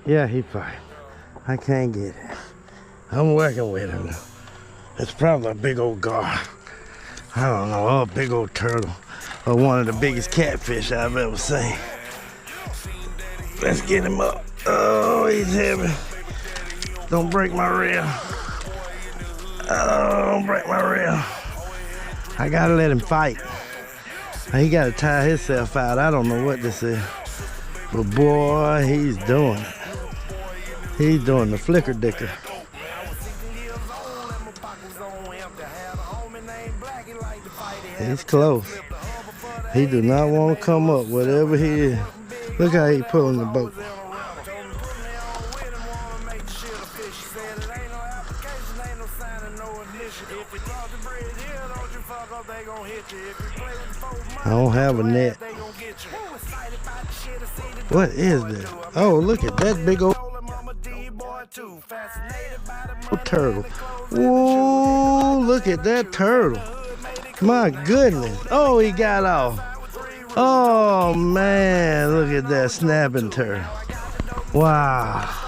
Yeah, he fight. I can't get it. I'm working with him now. It's probably a big old gar. I don't know, or a big old turtle. Or one of the biggest catfish I've ever seen. Let's get him up. Oh, he's heavy. Don't break my reel. Oh, don't break my reel. I gotta let him fight. He gotta tire himself out. I don't know what this is. But boy, he's doing it. He's doing the flicker dicker. He's close. He do not want to come up, whatever he is. Look how he pulling the boat. I don't have a net. What is this? Oh, look at that big old turtle. Whoa, look at that turtle. My goodness. Oh, he got off. Oh, man, look at that snapping turtle. Wow.